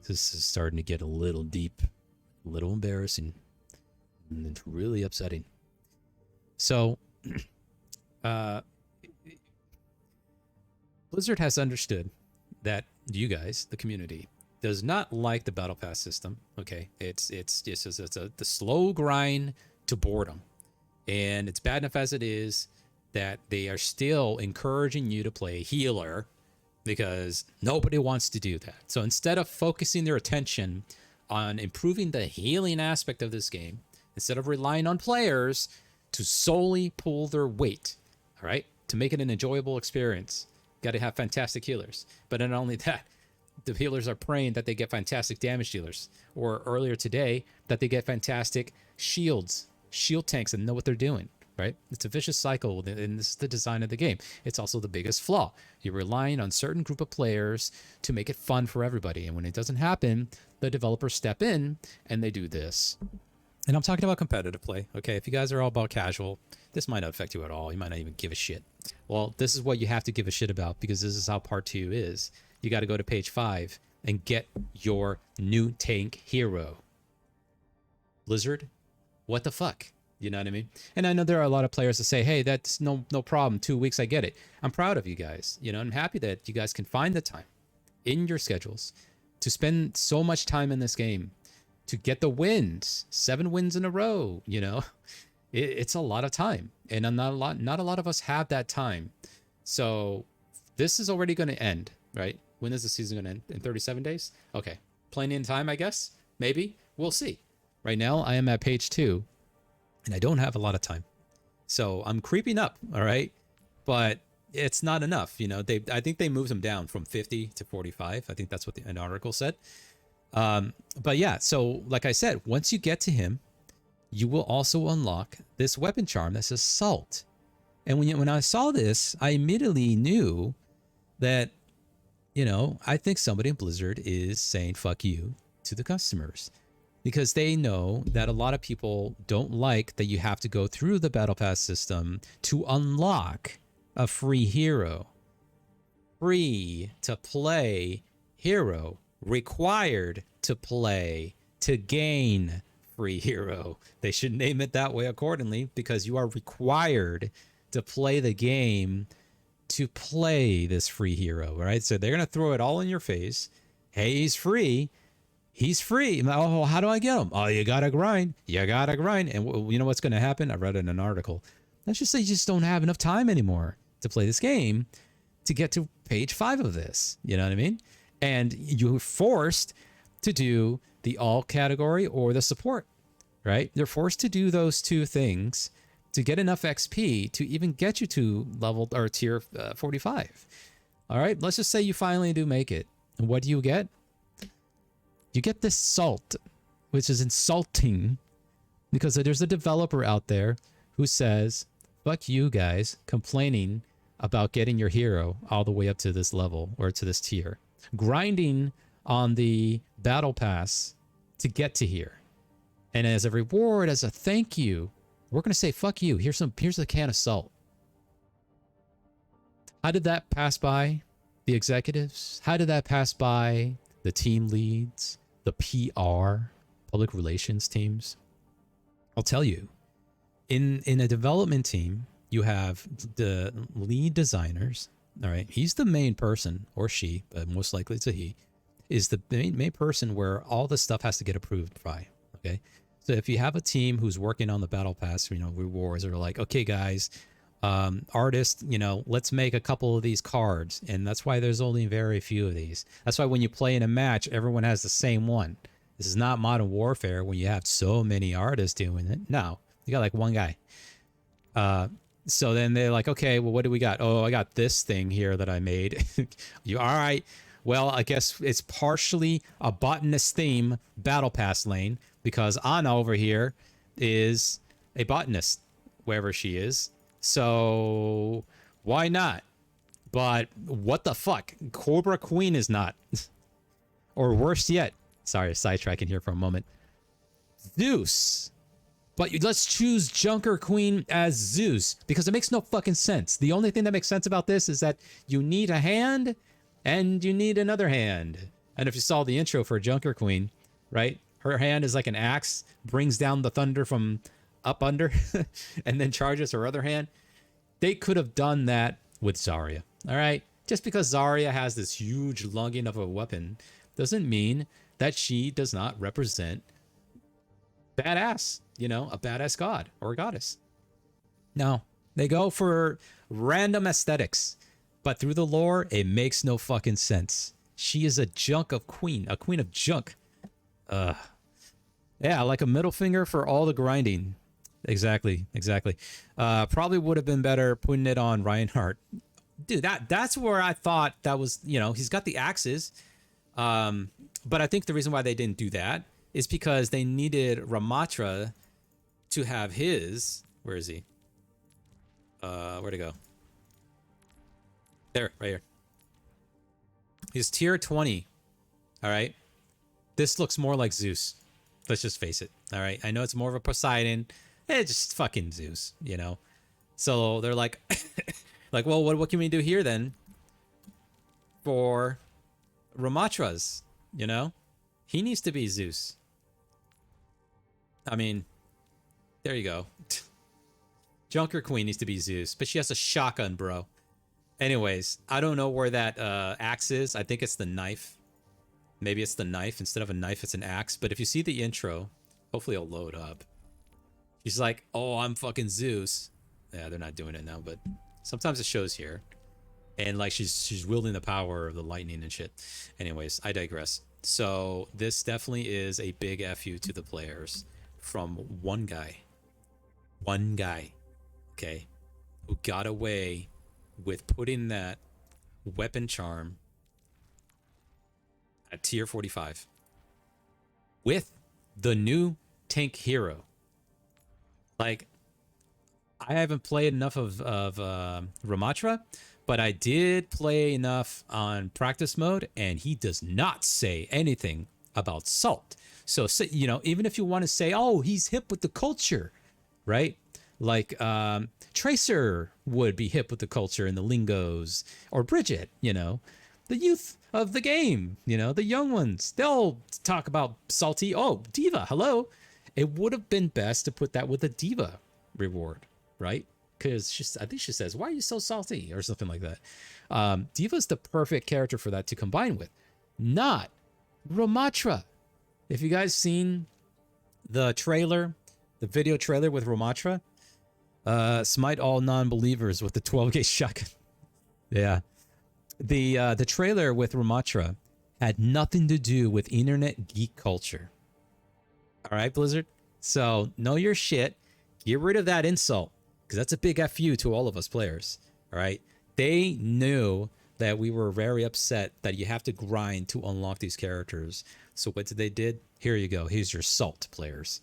This is starting to get a little deep, a little embarrassing, and it's really upsetting. So, Blizzard has understood that you guys, the community, does not like the battle pass system. Okay, it's the slow grind to boredom, and it's bad enough as it is that they are still encouraging you to play healer because nobody wants to do that. So instead of focusing their attention on improving the healing aspect of this game, instead of relying on players to solely pull their weight, all right, to make it an enjoyable experience, got to have fantastic healers. But not only that, the healers are praying that they get fantastic damage dealers, or earlier today that they get fantastic shield tanks and know what they're doing. Right? It's a vicious cycle, and this is the design of the game. It's also the biggest flaw. You're relying on a certain group of players to make it fun for everybody, and when it doesn't happen, the developers step in and they do this. And I'm talking about competitive play. Okay, if you guys are all about casual, this might not affect you at all. You might not even give a shit. Well, this is what you have to give a shit about, because this is how part 2 is. You got to go to page 5 and get your new tank hero. Blizzard, what the fuck? You know what I mean? And I know there are a lot of players that say, hey, that's no problem. 2 weeks, I get it. I'm proud of you guys. You know, I'm happy that you guys can find the time in your schedules to spend so much time in this game to get the wins, 7 wins in a row. You know, it's a lot of time, and not a lot of us have that time. So this is already going to end, right? When is the season going to end? In 37 days? Okay, plenty in time, I guess. Maybe we'll see. Right now, I am at page 2. And I don't have a lot of time. So I'm creeping up, all right? But it's not enough, you know. I think they moved them down from 50 to 45. I think that's what an article said. But yeah, so like I said, once you get to him, you will also unlock this weapon charm that says Salt. And when I saw this, I immediately knew that, you know, I think somebody in Blizzard is saying fuck you to the customers. Because they know that a lot of people don't like that you have to go through the battle pass system to unlock a free hero. Free to play hero. Required to play to gain free hero. They should name it that way accordingly, because you are required to play the game to play this free hero, right? So they're going to throw it all in your face. Hey, he's free. He's free. Oh, how do I get him? Oh, you gotta grind. You gotta grind. And you know what's going to happen? I read in an article. Let's just say you just don't have enough time anymore to play this game to get to page 5 of this. You know what I mean? And you're forced to do the all category or the support, right? You're forced to do those 2 things to get enough XP to even get you to level or tier 45. All right. Let's just say you finally do make it. And what do you get? You get this Salt, which is insulting, because there's a developer out there who says, fuck you guys, complaining about getting your hero all the way up to this level or to this tier. Grinding on the battle pass to get to here. And as a reward, as a thank you, we're going to say, fuck you. Here's a can of salt. How did that pass by the executives? How did that pass by the team leads? The PR, public relations teams? I'll tell you, in a development team, you have the lead designers. All right, he's the main person, or she, but most likely it's a he, is the main person where all this stuff has to get approved by. Okay, so if you have a team who's working on the battle pass, you know, rewards, or like, okay, guys, artists, you know, let's make a couple of these cards. And that's why there's only very few of these. That's why when you play in a match, everyone has the same one. This is not Modern Warfare when you have so many artists doing it. No, you got like one guy. So then they're like, okay, well, what do we got? Oh, I got this thing here that I made. You all right? Well, I guess it's partially a botanist theme battle pass lane, because Anna over here is a botanist, wherever she is. So why not? But what the fuck? Cobra Queen is not. Or worse yet, sorry, sidetracking here for a moment, Zeus. But let's choose Junker Queen as Zeus, because it makes no fucking sense. The only thing that makes sense about this is that you need a hand and you need another hand. And if you saw the intro for Junker Queen, right? Her hand is like an axe, brings down the thunder from up under, and then charges her other hand. They could have done that with Zarya. All right. Just because Zarya has this huge lunging of a weapon doesn't mean that she does not represent badass, you know, a badass god or a goddess. No, they go for random aesthetics, but through the lore, it makes no fucking sense. She is a junk of queen, a queen of junk. Yeah, like a middle finger for all the grinding. Exactly, exactly. Probably would have been better putting it on Reinhardt. Dude, that's where I thought that was, you know, he's got the axes. But I think the reason why they didn't do that is because they needed Ramattra to have his. Where is he? Where'd he go? There, right here. He's tier 20. All right. This looks more like Zeus. Let's just face it. All right. I know it's more of a Poseidon. It's just fucking Zeus, you know? So they're like, like, well, what can we do here then for Ramattra's, you know? He needs to be Zeus. I mean, there you go. Junker Queen needs to be Zeus, but she has a shotgun, bro. Anyways, I don't know where that axe is. I think it's the knife. Maybe it's the knife. Instead of a knife, it's an axe. But if you see the intro, hopefully it'll load up. She's like, oh, I'm fucking Zeus. Yeah, they're not doing it now, but sometimes it shows here. And like she's wielding the power of the lightning and shit. Anyways, I digress. So this definitely is a big FU to the players from one guy. One guy, okay, who got away with putting that weapon charm at tier 45 with the new tank hero. Like, I haven't played enough of Ramattra, but I did play enough on practice mode, and he does not say anything about salt. So, you know, even if you want to say, oh, he's hip with the culture, right? Like Tracer would be hip with the culture and the lingos, or Bridget, you know, the youth of the game, you know, the young ones, they'll talk about salty. Oh, diva, hello. It would have been best to put that with a diva reward, right? Because I think she says, why are you so salty, or something like that. Diva's the perfect character for that to combine with, not Ramattra. If you guys seen the trailer, the video trailer with Ramattra, smite all non-believers with the 12-gauge shotgun. Yeah. The trailer with Ramattra had nothing to do with internet geek culture. All right, Blizzard? So know your shit. Get rid of that insult, because that's a big FU to all of us players. All right? They knew that we were very upset that you have to grind to unlock these characters. So what did they did? Here you go. Here's your salt, players.